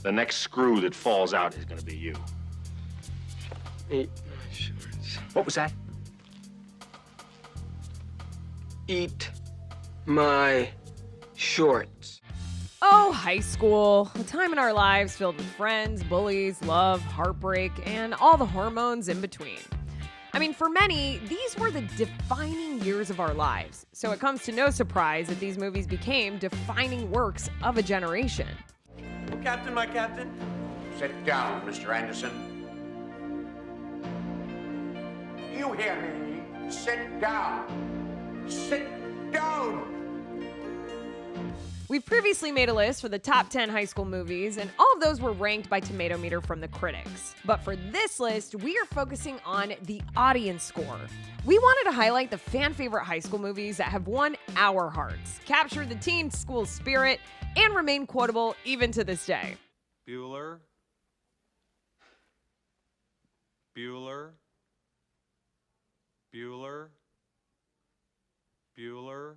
The next screw that falls out is gonna be you. Eat my shorts. What was that? Eat my shorts. Oh, high school. A time in our lives filled with friends, bullies, love, heartbreak, and all the hormones in between. I mean, for many, these were the defining years of our lives. So it comes to no surprise that these movies became defining works of a generation. Captain, my captain. Sit down, Mr. Anderson. You hear me? Sit down. Sit down! We've previously made a list for the top 10 high school movies, and all of those were ranked by Tomatometer from the critics. But for this list, we are focusing on the audience score. We wanted to highlight the fan-favorite high school movies that have won our hearts, captured the teen school spirit, and remain quotable even to this day. Bueller. Bueller. Bueller. Bueller.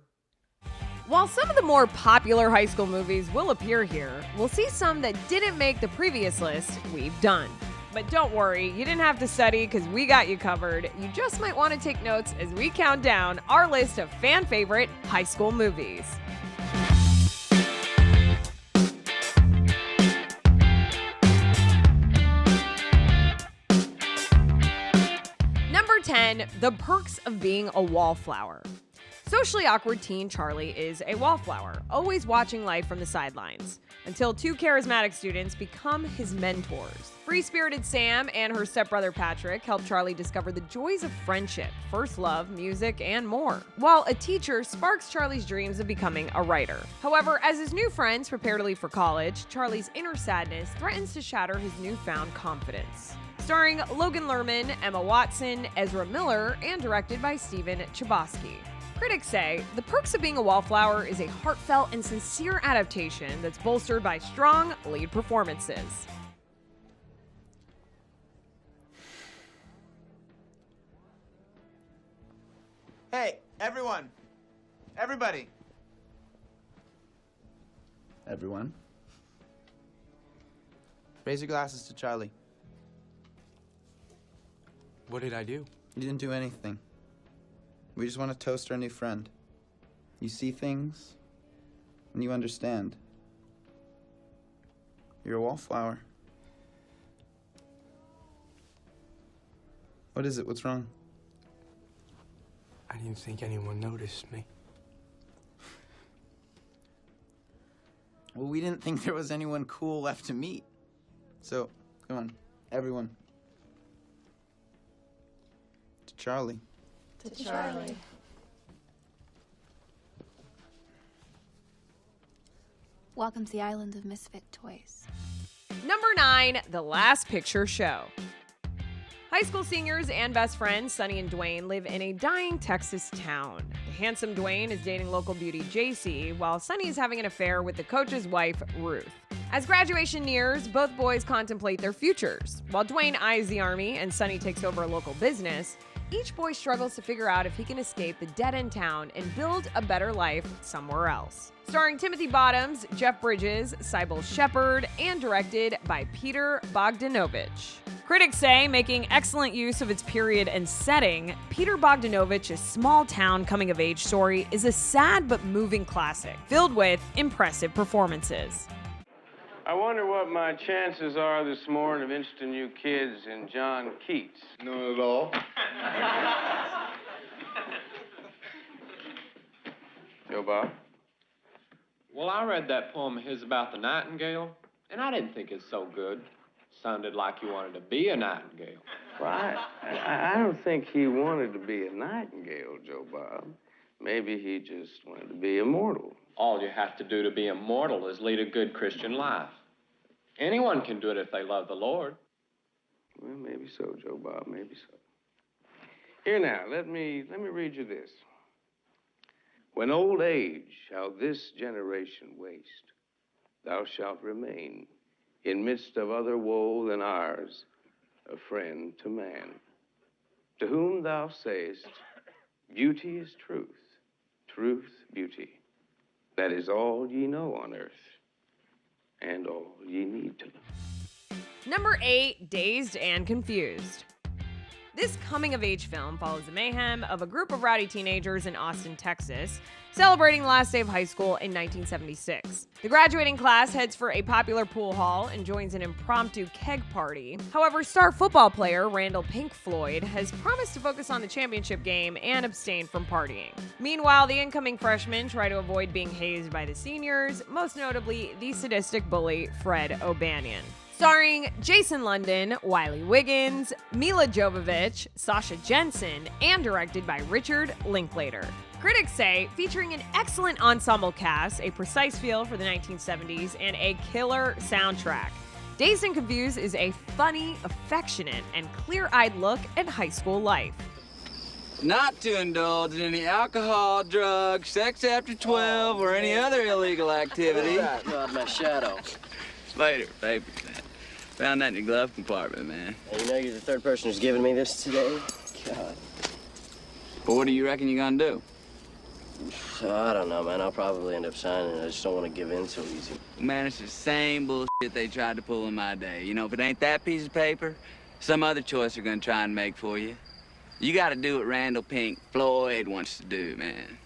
While some of the more popular high school movies will appear here, we'll see some that didn't make the previous list we've done. But don't worry, you didn't have to study because we got you covered. You just might want to take notes as we count down our list of fan favorite high school movies. Number 10, The Perks of Being a Wallflower. Socially awkward teen Charlie is a wallflower, always watching life from the sidelines, until two charismatic students become his mentors. Free-spirited Sam and her stepbrother Patrick help Charlie discover the joys of friendship, first love, music, and more, while a teacher sparks Charlie's dreams of becoming a writer. However, as his new friends prepare to leave for college, Charlie's inner sadness threatens to shatter his newfound confidence. Starring Logan Lerman, Emma Watson, Ezra Miller, and directed by Steven Chbosky. Critics say The Perks of Being a Wallflower is a heartfelt and sincere adaptation that's bolstered by strong lead performances. Hey, everyone. Everybody. Everyone. Raise your glasses to Charlie. What did I do? You didn't do anything. We just want to toast our new friend. You see things, and you understand. You're a wallflower. What is it? What's wrong? I didn't think anyone noticed me. Well, we didn't think there was anyone cool left to meet. So, come on, everyone. To Charlie. To Charlie. Welcome to the island of misfit toys. Number 9, The Last Picture Show. High school seniors and best friends Sonny and Dwayne live in a dying Texas town. The handsome Dwayne is dating local beauty JC, while Sonny is having an affair with the coach's wife, Ruth. As graduation nears, both boys contemplate their futures. While Dwayne eyes the army and Sonny takes over a local business, each boy struggles to figure out if he can escape the dead-end town and build a better life somewhere else. Starring Timothy Bottoms, Jeff Bridges, Sybil Shepherd, and directed by Peter Bogdanovich. Critics say, making excellent use of its period and setting, Peter Bogdanovich's small-town coming-of-age story is a sad but moving classic, filled with impressive performances. I wonder what my chances are this morning of interesting you kids in John Keats. None at all. Joe Bob? Well, I read that poem of his about the nightingale, and I didn't think it's so good. Sounded like you wanted to be a nightingale. Well, I don't think he wanted to be a nightingale, Joe Bob. Maybe he just wanted to be immortal. All you have to do to be immortal is lead a good Christian life. Anyone can do it if they love the Lord. Well, maybe so, Joe Bob, maybe so. Here now, let me read you this. When old age shall this generation waste, thou shalt remain in midst of other woe than ours, a friend to man. To whom thou sayest, beauty is truth, truth beauty. That is all ye know on earth. and all ye need to know. Number 8, Dazed and Confused. This coming-of-age film follows the mayhem of a group of rowdy teenagers in Austin, Texas, celebrating the last day of high school in 1976. The graduating class heads for a popular pool hall and joins an impromptu keg party. However, star football player Randall Pink Floyd has promised to focus on the championship game and abstain from partying. Meanwhile, the incoming freshmen try to avoid being hazed by the seniors, most notably the sadistic bully Fred O'Banion. Starring Jason London, Wiley Wiggins, Mila Jovovich, Sasha Jensen, and directed by Richard Linklater. Critics say, featuring an excellent ensemble cast, a precise feel for the 1970s, and a killer soundtrack, Dazed and Confused is a funny, affectionate, and clear-eyed look at high school life. Not to indulge in any alcohol, drugs, sex after 12, or any other illegal activity. God, my shadow. Later, papers, man. Found that in your glove compartment, man. And you know you're the third person who's given me this today? God. Well, what do you reckon you're gonna do? I don't know, man. I'll probably end up signing it. I just don't want to give in so easy. Man, it's the same bullshit they tried to pull in my day. You know, if it ain't that piece of paper, some other choice they're gonna try and make for you. You gotta do what Randall Pink Floyd wants to do, man.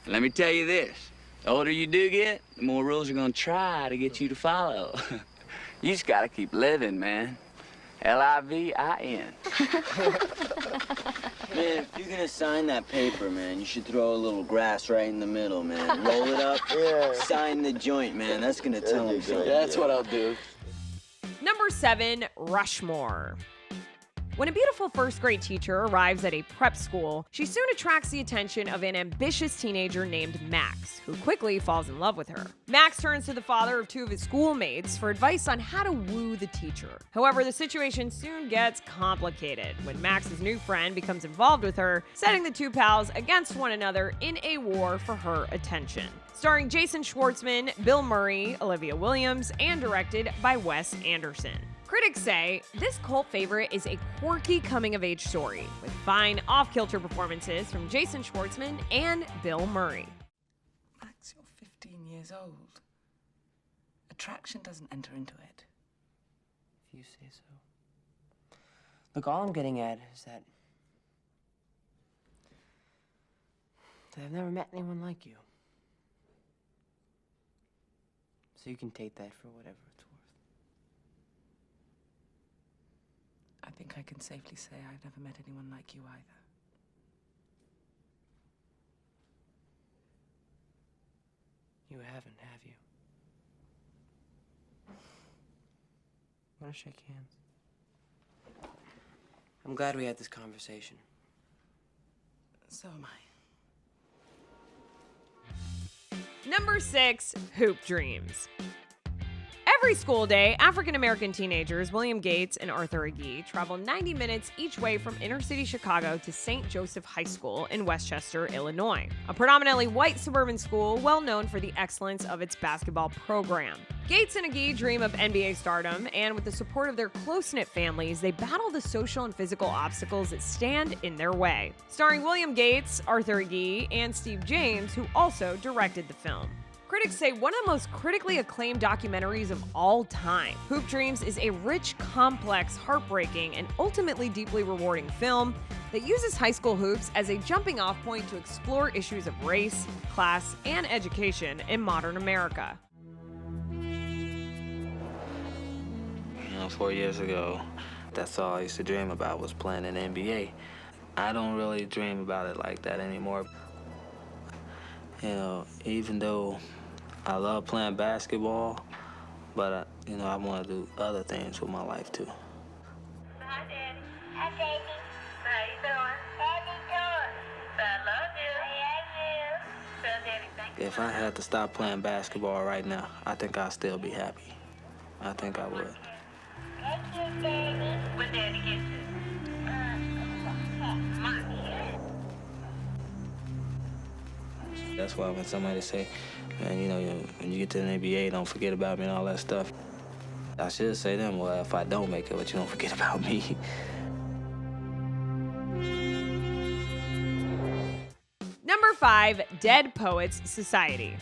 Let me tell you this. The older you do get, the more rules are gonna try to get you to follow. You just gotta keep living, man. L-I-V-I-N. Man, if you're gonna sign that paper, man, you should throw a little grass right in the middle, man. Roll it up, sign the joint, man. That's gonna tell them something. That's what I'll do. Number 7, Rushmore. When a beautiful first-grade teacher arrives at a prep school, she soon attracts the attention of an ambitious teenager named Max, who quickly falls in love with her. Max turns to the father of 2 of his schoolmates for advice on how to woo the teacher. However, the situation soon gets complicated when Max's new friend becomes involved with her, setting the 2 pals against one another in a war for her attention. Starring Jason Schwartzman, Bill Murray, Olivia Williams, and directed by Wes Anderson. Critics say this cult favorite is a quirky coming-of-age story with fine off-kilter performances from Jason Schwartzman and Bill Murray. Max, you're 15 years old. Attraction doesn't enter into it. If you say so. Look, all I'm getting at is that I've never met anyone like you. So you can take that for whatever it's worth. I think I can safely say I've never met anyone like you either. You haven't, have you? Want to shake hands? I'm glad we had this conversation. So am I. Number 6, Hoop Dreams. Every school day, African-American teenagers William Gates and Arthur Agee travel 90 minutes each way from inner-city Chicago to St. Joseph High School in Westchester, Illinois, a predominantly white suburban school well known for the excellence of its basketball program. Gates and Agee dream of NBA stardom, and with the support of their close-knit families, they battle the social and physical obstacles that stand in their way. Starring William Gates, Arthur Agee, and Steve James, who also directed the film. Critics say one of the most critically acclaimed documentaries of all time. Hoop Dreams is a rich, complex, heartbreaking, and ultimately deeply rewarding film that uses high school hoops as a jumping-off point to explore issues of race, class, and education in modern America. You know, 4 years ago, that's all I used to dream about was playing in the NBA. I don't really dream about it like that anymore. You know, even though I love playing basketball, but, you know, I want to do other things with my life, too. Hi, Daddy. Hi, baby. How you doing? How you doing? I love you. I love you. Tell Daddy thank you. If I had to stop playing basketball right now, I think I'd still be happy. I think I would. Thank you, Daddy. When Daddy gets you. That's why when somebody say, man, you know, when you get to the NBA, don't forget about me and all that stuff, I should say to them, well, if I don't make it, but you don't forget about me. Number 5, Dead Poets Society.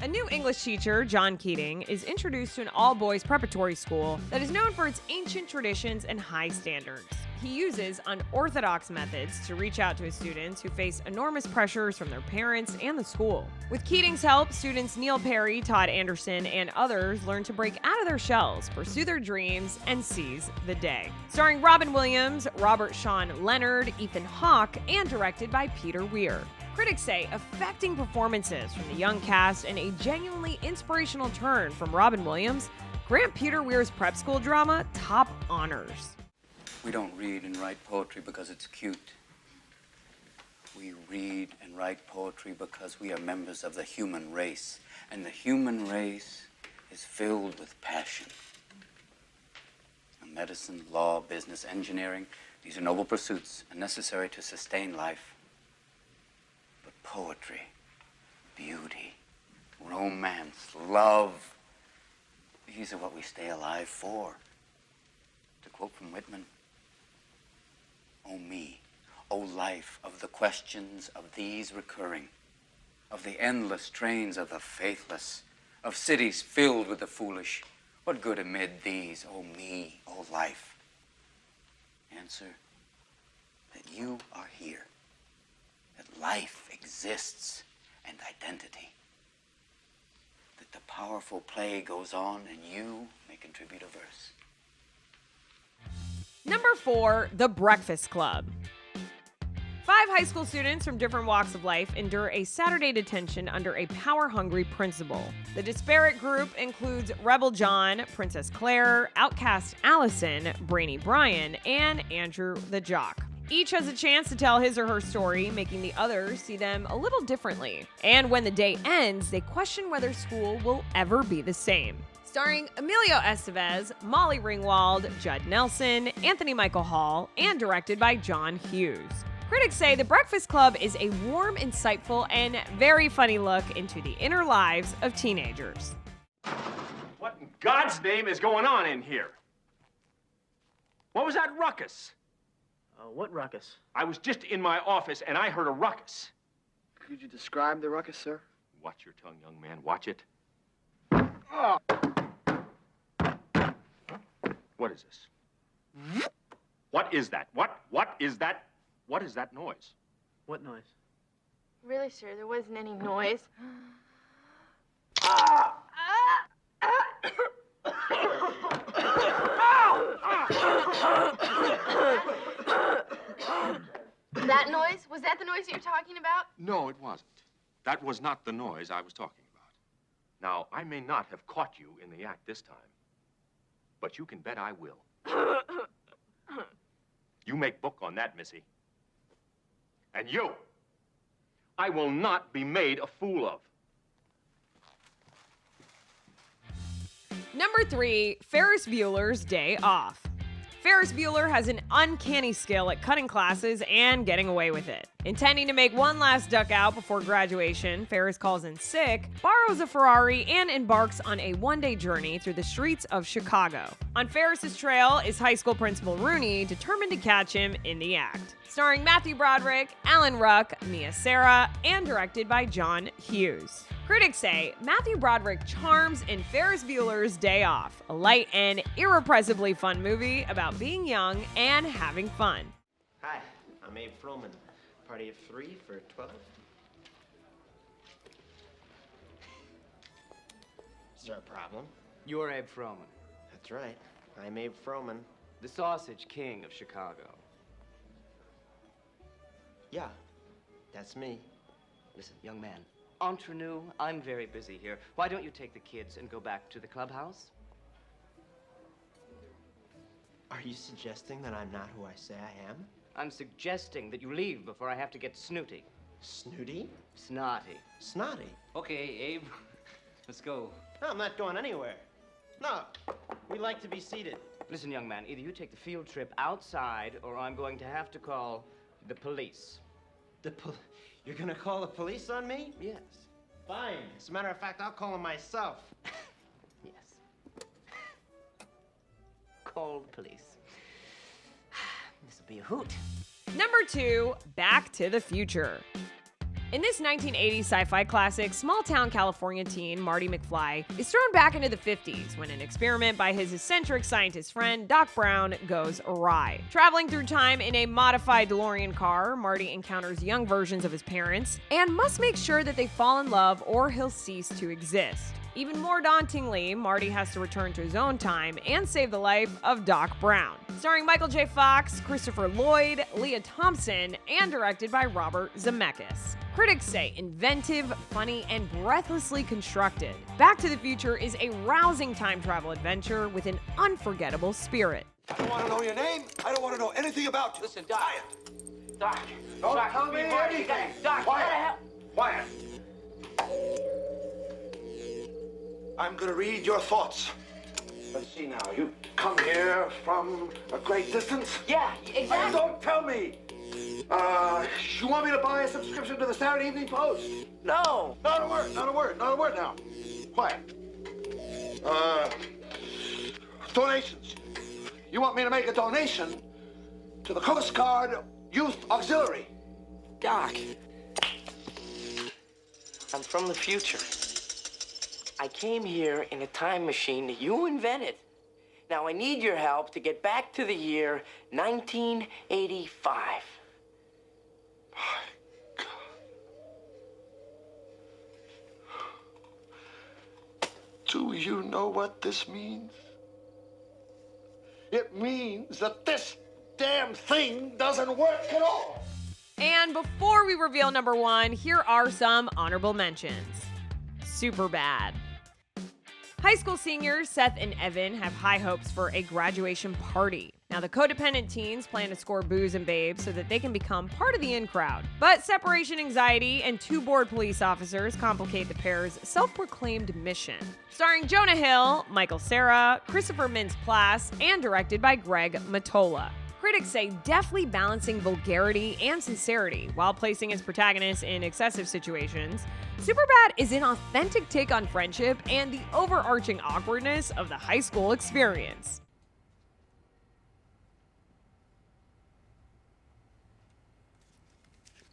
A new English teacher, John Keating, is introduced to an all-boys preparatory school that is known for its ancient traditions and high standards. He uses unorthodox methods to reach out to his students who face enormous pressures from their parents and the school. With Keating's help, students Neil Perry, Todd Anderson, and others learn to break out of their shells, pursue their dreams, and seize the day. Starring Robin Williams, Robert Sean Leonard, Ethan Hawke, and directed by Peter Weir. Critics say affecting performances from the young cast and a genuinely inspirational turn from Robin Williams grant Peter Weir's prep school drama top honors. We don't read and write poetry because it's cute. We read and write poetry because we are members of the human race, and the human race is filled with passion. Medicine, law, business, engineering, these are noble pursuits and necessary to sustain life. But poetry, beauty, romance, love, these are what we stay alive for. To quote from Whitman, "O me, O life of the questions of these recurring, of the endless trains of the faithless, of cities filled with the foolish, what good amid these, O me, O life? Answer, that you are here, that life exists and identity, that the powerful play goes on and you may contribute a verse." Number 4, The Breakfast Club. 5 high school students from different walks of life endure a Saturday detention under a power-hungry principal. The disparate group includes Rebel John, Princess Claire, Outcast Allison, Brainy Brian, and Andrew the Jock. Each has a chance to tell his or her story, making the others see them a little differently. And when the day ends, they question whether school will ever be the same. Starring Emilio Estevez, Molly Ringwald, Judd Nelson, Anthony Michael Hall, and directed by John Hughes. Critics say The Breakfast Club is a warm, insightful, and very funny look into the inner lives of teenagers. What in God's name is going on in here? What was that ruckus? What ruckus? I was just in my office and I heard a ruckus. Could you describe the ruckus, sir? Watch your tongue, young man. Watch it. What is this? What is that? What is that? What is that noise? What noise? Really, sir, there wasn't any noise. That noise? Was that the noise that you're talking about? No, it wasn't. That was not the noise I was talking about. Now, I may not have caught you in the act this time, but you can bet I will. You make book on that, Missy. And you, I will not be made a fool of. Number 3, Ferris Bueller's Day Off. Ferris Bueller has an uncanny skill at cutting classes and getting away with it. Intending to make one last duck out before graduation, Ferris calls in sick, borrows a Ferrari, and embarks on a one-day journey through the streets of Chicago. On Ferris's trail is high school principal Rooney, determined to catch him in the act. Starring Matthew Broderick, Alan Ruck, Mia Sara, and directed by John Hughes. Critics say Matthew Broderick charms in Ferris Bueller's Day Off, a light and irrepressibly fun movie about being young and having fun. Hi, I'm Abe Froman. Party of 3 for 12. Is there a problem? You're Abe Froman. That's right. I'm Abe Froman. The Sausage King of Chicago. Yeah, that's me. Listen, young man, entre nous, I'm very busy here. Why don't you take the kids and go back to the clubhouse? Are you suggesting that I'm not who I say I am? I'm suggesting that you leave before I have to get snooty. Snooty? Snotty. Snotty? Okay, Abe, let's go. No, I'm not going anywhere. No, we like to be seated. Listen, young man, either you take the field trip outside or I'm going to have to call the police. You're gonna call the police on me? Yes. Fine. As a matter of fact, I'll call them myself. Yes. Call the police. This'll be a hoot. Number 2, Back to the Future. In this 1980s sci-fi classic, small-town California teen Marty McFly is thrown back into the 50s when an experiment by his eccentric scientist friend Doc Brown goes awry. Traveling through time in a modified DeLorean car, Marty encounters young versions of his parents and must make sure that they fall in love or he'll cease to exist. Even more dauntingly, Marty has to return to his own time and save the life of Doc Brown. Starring Michael J. Fox, Christopher Lloyd, Leah Thompson, and directed by Robert Zemeckis. Critics say inventive, funny, and breathlessly constructed. Back to the Future is a rousing time travel adventure with an unforgettable spirit. I don't want to know your name. I don't want to know anything about you. Listen, Doc. Doc. Don't Doc, tell me anything. Doc, Quiet. Quiet. I'm going to read your thoughts. Let's see now. You come here from a great distance? Yeah, exactly. Don't tell me. You want me to buy a subscription to the Saturday Evening Post? No. Not a word, not a word, not a word now. Quiet. Donations. You want me to make a donation to the Coast Guard Youth Auxiliary? Doc. I'm from the future. I came here in a time machine that you invented. Now I need your help to get back to the year 1985. Do you know what this means? It means that this damn thing doesn't work at all. And before we reveal number one, here are some honorable mentions. Superbad. High school seniors Seth and Evan have high hopes for a graduation party. Now, the codependent teens plan to score booze and babes so that they can become part of the in crowd. But separation anxiety and two bored police officers complicate the pair's self-proclaimed mission. Starring Jonah Hill, Michael Cera, Christopher Mintz-Plasse, and directed by Greg Mottola. Critics say deftly balancing vulgarity and sincerity while placing its protagonists in excessive situations, Superbad is an authentic take on friendship and the overarching awkwardness of the high school experience.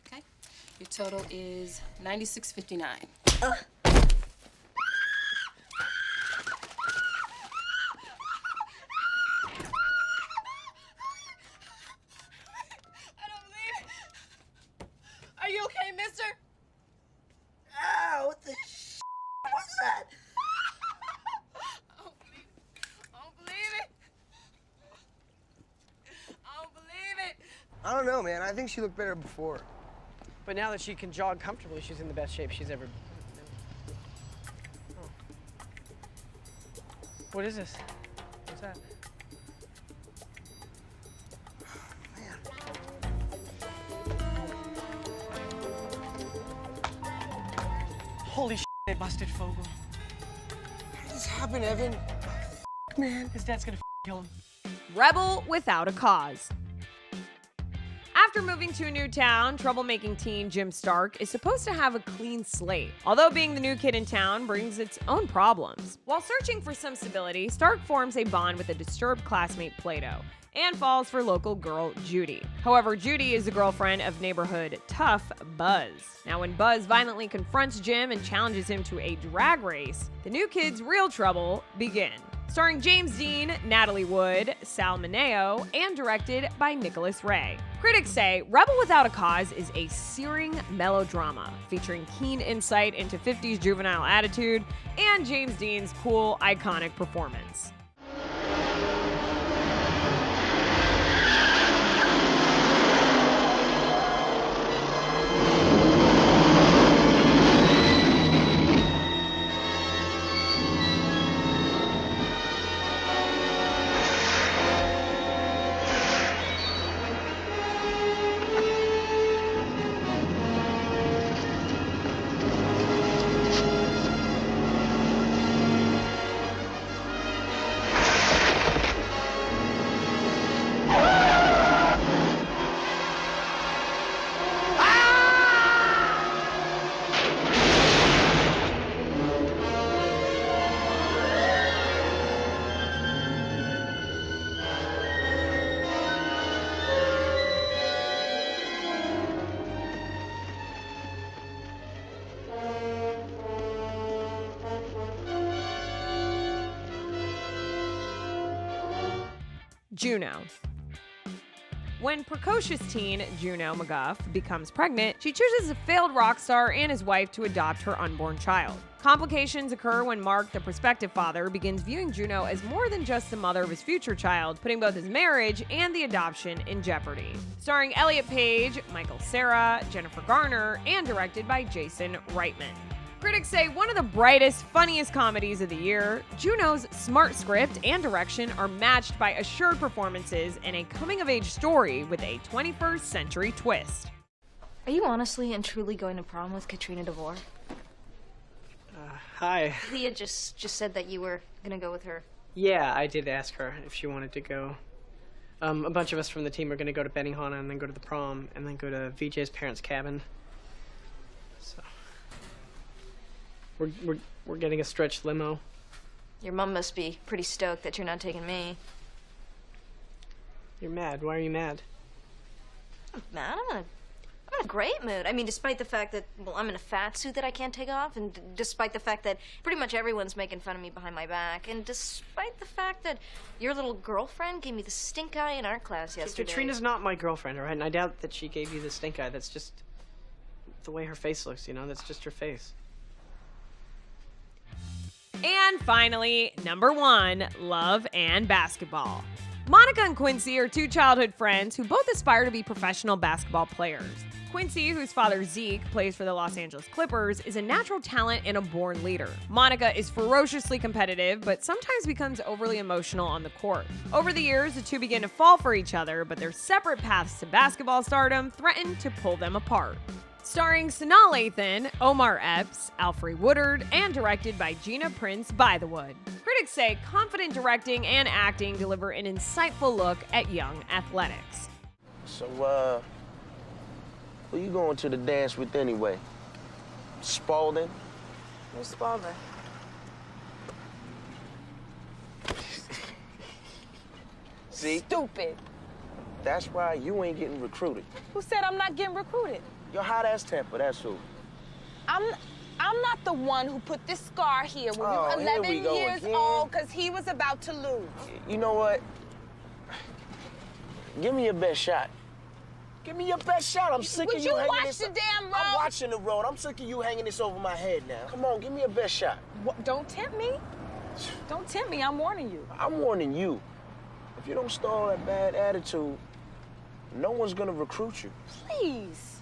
Okay, your total is $96.59. Are you okay, mister? Ah, what the What's that? I don't believe it. I don't believe it. I don't know, man. I think she looked better before. But now that she can jog comfortably, she's in the best shape she's ever been. Oh. What is this? What's that? Holy shit, they busted Fogel. How did this happen, Evan? Man, his dad's gonna kill him. Rebel without a cause. After moving to a new town, troublemaking teen Jim Stark is supposed to have a clean slate, although being the new kid in town brings its own problems. While searching for some stability, Stark forms a bond with a disturbed classmate Plato and falls for local girl Judy. However, Judy is the girlfriend of neighborhood tough Buzz. Now, when Buzz violently confronts Jim and challenges him to a drag race, the new kid's real trouble begins. Starring James Dean, Natalie Wood, Sal Mineo, and directed by Nicholas Ray. Critics say Rebel Without a Cause is a searing melodrama featuring keen insight into 50s juvenile attitude and James Dean's cool, iconic performance. Juno. When precocious teen Juno McGuff becomes pregnant, she chooses a failed rock star and his wife to adopt her unborn child. Complications occur when Mark, the prospective father, begins viewing Juno as more than just the mother of his future child, putting both his marriage and the adoption in jeopardy. Starring Elliot Page, Michael Cera, Jennifer Garner, and directed by Jason Reitman. Critics say one of the brightest, funniest comedies of the year, Juno's smart script and direction are matched by assured performances and a coming-of-age story with a 21st century twist. Are you honestly and truly going to prom with Katrina DeVore? Hi. Leah just said that you were gonna go with her. Yeah, I did ask her if she wanted to go. A bunch of us from the team are gonna go to Benihana and then go to the prom and then go to VJ's parents' cabin. So we're getting a stretch limo. Your mom must be pretty stoked that you're not taking me. You're mad. Why are you mad? I'm mad. I'm in a great mood. I mean, despite the fact that, well, I'm in a fat suit that I can't take off, and despite the fact that pretty much everyone's making fun of me behind my back, and despite the fact that your little girlfriend gave me the stink eye in art class yesterday. Katrina's not my girlfriend, all right? And I doubt that she gave you the stink eye. That's just the way her face looks, you know? That's just her face. And finally, number 1, love and basketball. Monica and Quincy are two childhood friends who both aspire to be professional basketball players. Quincy, whose father Zeke plays for the Los Angeles Clippers, is a natural talent and a born leader. Monica is ferociously competitive, but sometimes becomes overly emotional on the court. Over the years, the two begin to fall for each other, but their separate paths to basketball stardom threaten to pull them apart. Starring Sanaa Lathan, Omar Epps, Alfre Woodard, and directed by Gina Prince Bythewood. Critics say confident directing and acting deliver an insightful look at young athletics. So, who you going to the dance with anyway? Spalding? Who's Spalding? See? Stupid. That's why you ain't getting recruited. Who said I'm not getting recruited? Your hot-ass temper, that's who. I'm not the one who put this scar here when Oh, you were here 11 we go years again. old because he was about to lose. You know what? Give me your best shot. Give me your best shot. I'm sick of you hanging this. Would you watch the damn road? I'm watching the road. I'm sick of you hanging this over my head now. Come on, give me your best shot. What, don't tempt me. Don't tempt me. I'm warning you. I'm warning you. If you don't stall that bad attitude, no one's gonna recruit you. Please.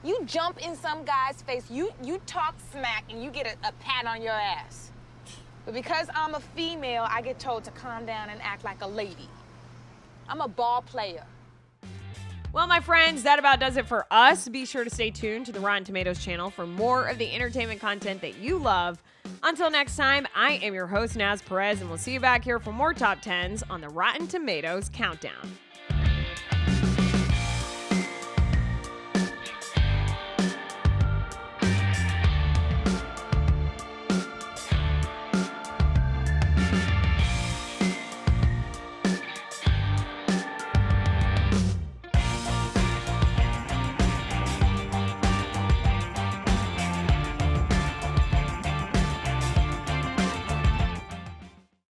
You jump in some guy's face, you talk smack, and you get a pat on your ass. But because I'm a female, I get told to calm down and act like a lady. I'm a ball player. Well, my friends, that about does it for us. Be sure to stay tuned to the Rotten Tomatoes channel for more of the entertainment content that you love. Until next time, I am your host, Naz Perez, and we'll see you back here for more Top 10s on the Rotten Tomatoes Countdown.